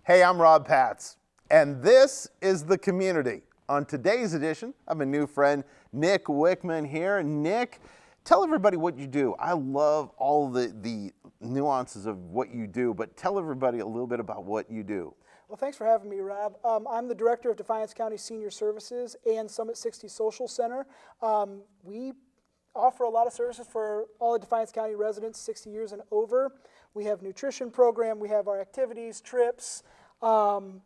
Hey, I'm Rob Patz, and this is The Community. On today's edition, I have a new friend, Nick Wickman here. Nick, tell everybody what you do. I love all the nuances of what you do, but tell everybody a little bit about what you do. Well, thanks for having me, Rob. I'm the director of Defiance County Senior Services and Summit 60 Social Center. We offer a lot of services for all the Defiance County residents 60 years and over. We have nutrition program, we have our activities, trips, all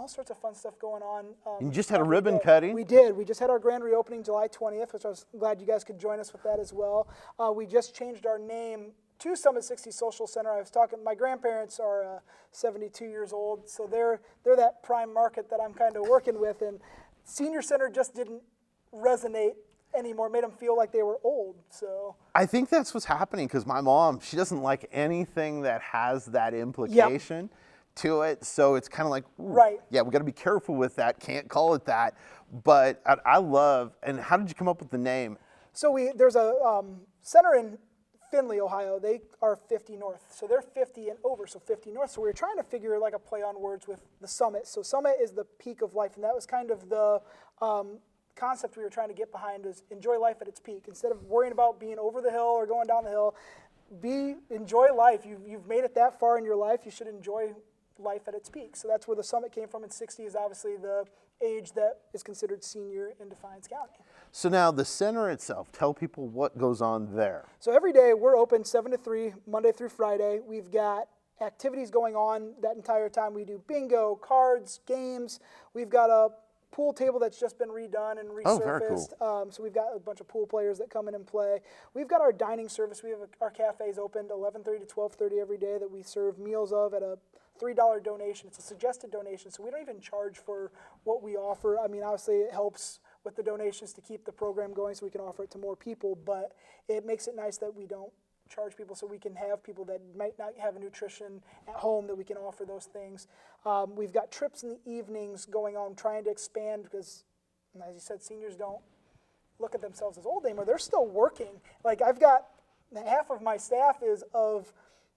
sorts of fun stuff going on. You just had a ribbon cutting. We did. We just had our grand reopening July 20th, which I was glad you guys could join us with that as well. We just changed our name to Summit 60 Social Center. I was talking, my grandparents are 72 years old, so they're that prime market that I'm kind of working with, and Senior Center just didn't resonate anymore, made them feel like they were old. So I think that's what's happening, because my mom, she doesn't like anything that has that implication to it, so it's kind of like, ooh, right, yeah, we got to be careful with that, can't call it that. But I love, and how did you come up with the name? So there's a center in Findlay, Ohio. They are 50 North, so they're 50 and over, so 50 North. So we were trying to figure like a play on words with the summit. So summit is the peak of life, and that was kind of the concept we were trying to get behind, is enjoy life at its peak. Instead of worrying about being over the hill or going down the hill, enjoy life. You've made it that far in your life, you should enjoy life at its peak. So that's where the summit came from, and 60 is obviously the age that is considered senior in Defiance County. So now the center itself, tell people what goes on there. So every day we're open 7 to 3, Monday through Friday. We've got activities going on that entire time. We do bingo, cards, games. We've got a pool table that's just been redone and resurfaced. Oh, very cool. So we've got a bunch of pool players that come in and play. We've got our dining service. We have our cafes opened 11:30 to 12:30 every day that we serve meals of at a $3 donation. It's a suggested donation, so we don't even charge for what we offer. I mean, obviously it helps with the donations to keep the program going so we can offer it to more people, but it makes it nice that we don't charge people, so we can have people that might not have a nutrition at home, that we can offer those things. We've got trips in the evenings going on, trying to expand, because as you said, seniors don't look at themselves as old anymore. They're still working. Like, I've got half of my staff is of,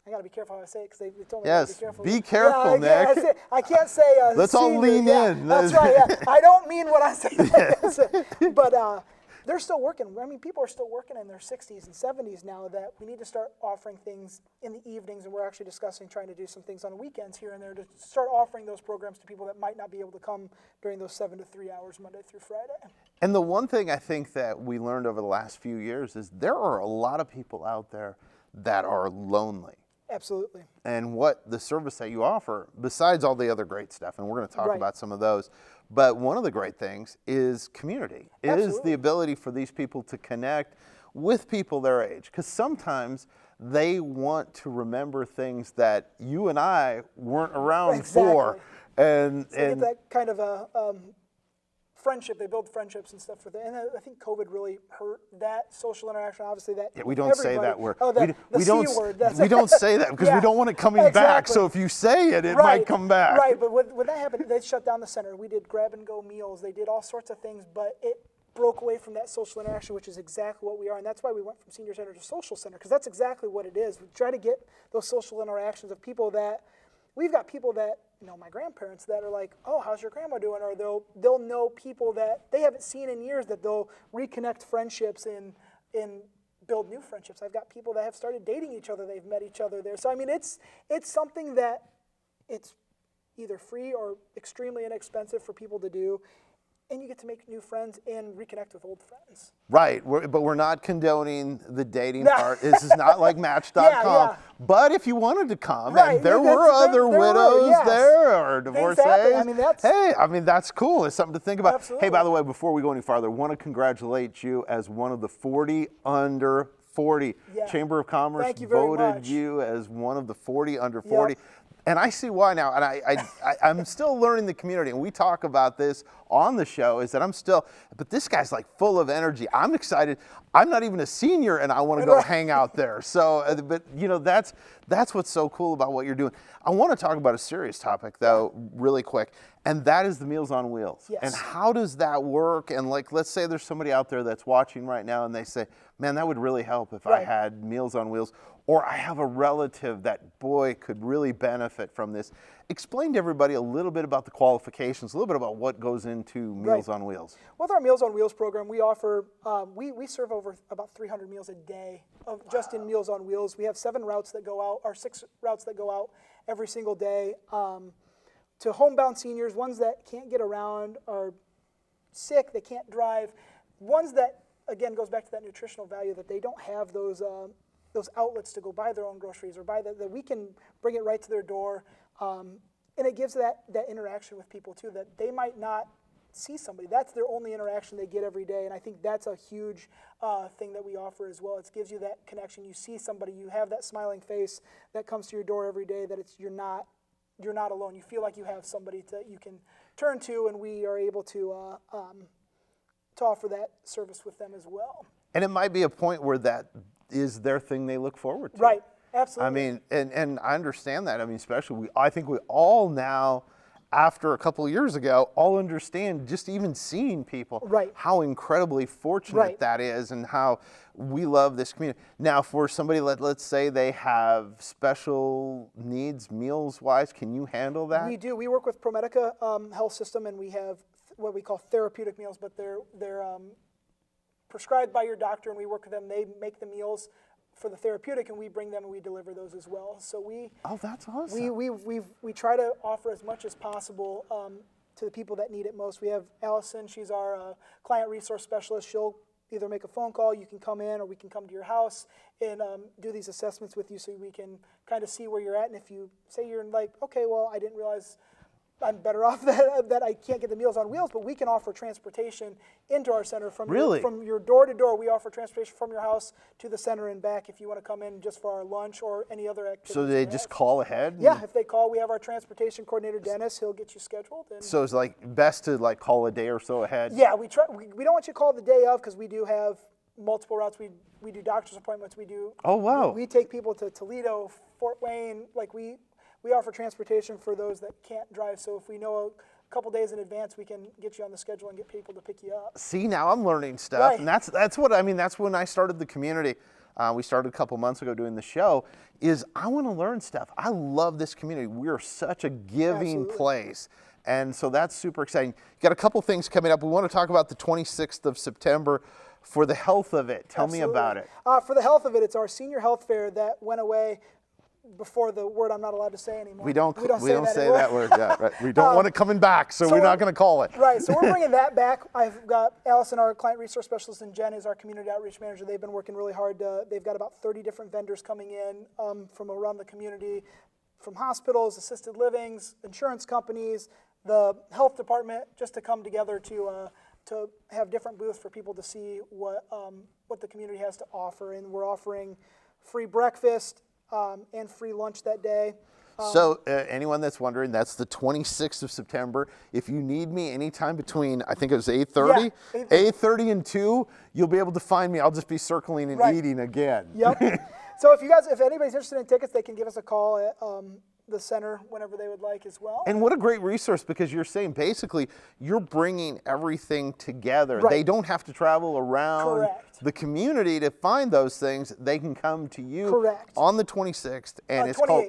I got to be careful how I say it, because they told me to be careful. Be careful, yeah, Nick. I can't say let's senior, all lean in. That's right, yeah. I don't mean what I say. But they're still working. I mean, people are still working in their 60s and 70s now, that we need to start offering things in the evenings, and we're actually discussing trying to do some things on the weekends here and there to start offering those programs to people that might not be able to come during those 7 to 3 hours Monday through Friday. And the one thing I think that we learned over the last few years is there are a lot of people out there that are lonely. Absolutely. And what the service that you offer, besides all the other great stuff, and we're going to talk right. about some of those, but one of the great things is community. It Absolutely. is the ability for these people to connect with people their age, because sometimes they want to remember things that you and I weren't around for. And so they get that kind of a friendship. They build friendships and stuff with it, and I think COVID really hurt that social interaction. Obviously, that we don't say that word. Oh, the C word. We don't say that because we don't want it coming back. So if you say it, it might come back. Right, but when that happened, they shut down the center. We did grab-and-go meals. They did all sorts of things, but it broke away from that social interaction, which is exactly what we are, and that's why we went from senior center to social center, because that's exactly what it is. We try to get those social interactions of people that, we've got people that, you know, my grandparents that are like, oh, how's your grandma doing? Or they'll know people that they haven't seen in years, that they'll reconnect friendships and build new friendships. I've got people that have started dating each other. They've met each other there. So, I mean, it's something that it's either free or extremely inexpensive for people to do. And you get to make new friends and reconnect with old friends. Right, but we're not condoning the dating part. This is not like Match.com. Yeah. But if you wanted to come, right. and there were other widows there or divorcees, I mean, that's cool. It's something to think about. Absolutely. Hey, by the way, before we go any farther, I want to congratulate you as one of the 40 under 40. Yeah. Chamber of Commerce voted you as one of the 40 under 40. Yep. And I see why now, and I'm still learning the community, and we talk about this on the show, is that but this guy's like full of energy. I'm excited. I'm not even a senior, and I want to go hang out there. So, but you know, that's what's so cool about what you're doing. I want to talk about a serious topic, though, really quick, and that is the Meals on Wheels. Yes. And how does that work? And like, let's say there's somebody out there that's watching right now, and they say, man, that would really help if I had Meals on Wheels. or I have a relative that, boy, could really benefit from this. Explain to everybody a little bit about the qualifications, a little bit about what goes into Meals on Wheels. With our Meals on Wheels program, we offer, we serve over about 300 meals a day of just in Meals on Wheels. We have 7 routes that go out, or 6 routes that go out every single day to homebound seniors, ones that can't get around, are sick, they can't drive, ones that, again, goes back to that nutritional value, that they don't have those outlets to go buy their own groceries or buy that we can bring it right to their door. And it gives that interaction with people too, that they might not see somebody. That's their only interaction they get every day. And I think that's a huge thing that we offer as well. It gives you that connection. You see somebody, you have that smiling face that comes to your door every day, that you're not alone. You feel like you have somebody you can turn to, and we are able to offer that service with them as well. And it might be a point where that is their thing they look forward to. Right, absolutely. I mean, and I understand that. I mean, especially I think we all now, after a couple of years ago, all understand, just even seeing people, how incredibly fortunate that is, and how we love this community. Now, for somebody, let's say they have special needs meals-wise, can you handle that? We do. We work with ProMedica Health System, and we have what we call therapeutic meals, but they're prescribed by your doctor, and we work with them. They make the meals for the therapeutic, and we bring them and we deliver those as well. So that's awesome. We try to offer as much as possible to the people that need it most. We have Allison, she's our client resource specialist. She'll either make a phone call, you can come in, or we can come to your house and do these assessments with you, so we can kind of see where you're at. And if you say you're like, okay, well, I didn't realize I'm better off that I can't get the Meals on Wheels, but we can offer transportation into our center from your door to door. We offer transportation from your house to the center and back if you want to come in just for our lunch or any other activity. So they just call ahead? Yeah, if they call, we have our transportation coordinator, Dennis. He'll get you scheduled. So it's like best to like call a day or so ahead? Yeah, we don't want you to call the day of, because we do have multiple routes. We do doctor's appointments. We do. Oh, wow. We take people to Toledo, Fort Wayne. Like we offer transportation for those that can't drive. So if we know a couple days in advance, we can get you on the schedule and get people to pick you up. See, now I'm learning stuff, and that's what I mean. That's when I started the community. We started a couple months ago doing the show. I want to learn stuff. I love this community. We are such a giving place, and so that's super exciting. You got a couple things coming up. We want to talk about the 26th of September. For the health of it, tell me about it. For the health of it, it's our senior health fair that went away before the word I'm not allowed to say anymore. We don't say that word. Yeah, right. We don't want it coming back, so we're not going to call it. Right, so we're bringing that back. I've got Allison, our client resource specialist, and Jen is our community outreach manager. They've been working really hard. They've got about 30 different vendors coming in from around the community, from hospitals, assisted livings, insurance companies, the health department, just to come together to have different booths for people to see what the community has to offer. And we're offering free breakfast and free lunch that day. So anyone that's wondering, that's the 26th of September. If you need me anytime between, I think it was 8:30, 8:30 and 2, you'll be able to find me. I'll just be circling and eating again. Yep. So if anybody's interested in tickets, they can give us a call at the center whenever they would like as well. And what a great resource, because you're saying basically you're bringing everything together. They don't have to travel around the community to find those things. They can come to you on the 26th, and it's 28th. called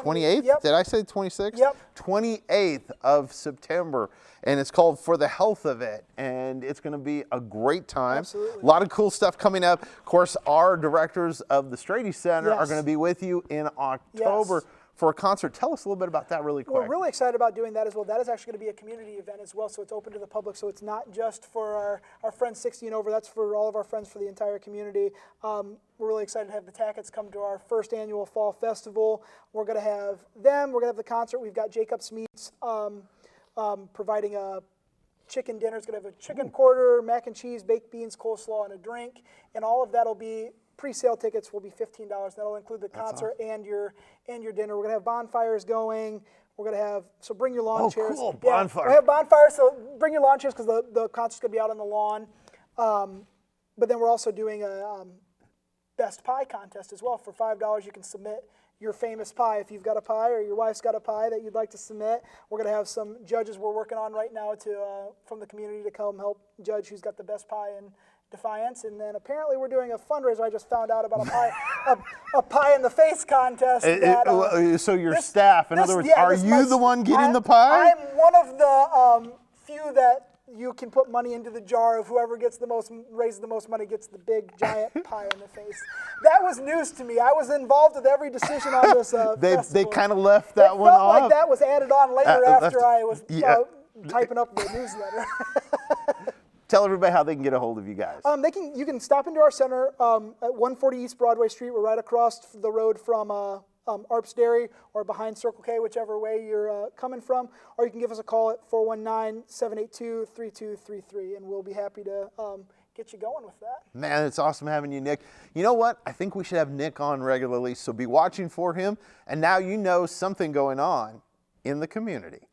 28th. Yep. Did I say 26th? Yep. 28th of September, and it's called For the Health of It, and it's going to be a great time. Absolutely. A lot of cool stuff coming up. Of course, our directors of the Strady Center are going to be with you in October. For a concert. Tell us a little bit about that really quick. We're really excited about doing that as well. That is actually going to be a community event as well, so it's open to the public. So it's not just for our friends 60 and over. That's for all of our friends, for the entire community. We're really excited to have the Tacketts come to our first annual fall festival. We're going to have them. We're going to have the concert. We've got Jacob's Meats providing a chicken dinner. It's going to have a chicken quarter, mac and cheese, baked beans, coleslaw, and a drink. And all of that will be pre-sale tickets will be $15. That'll include the concert and your dinner. We're gonna have bonfires going. We're gonna have bring your lawn chairs. Oh, cool! Bonfire. We have bonfires, so bring your lawn chairs because the concert's gonna be out on the lawn. But then we're also doing a best pie contest as well. For $5, you can submit your famous pie. If you've got a pie or your wife's got a pie that you'd like to submit, we're gonna have some judges we're working on right now from the community to come help judge who's got the best pie Defiance, and then apparently we're doing a fundraiser. I just found out about a pie in the face contest. So your staff, in other words, are you the one getting the pie? I'm one of the few that you can put money into the jar of whoever raises the most money gets the big giant pie in the face. That was news to me. I was involved with every decision on this They kind of left that one off. It felt like that was added on later after I was typing up the newsletter. Tell everybody how they can get a hold of you guys. You can stop into our center at 140 East Broadway Street. We're right across the road from Arps Dairy or behind Circle K, whichever way you're coming from. Or you can give us a call at 419-782-3233, and we'll be happy to get you going with that. Man, it's awesome having you, Nick. You know what? I think we should have Nick on regularly, so be watching for him. And now you know something going on in the community.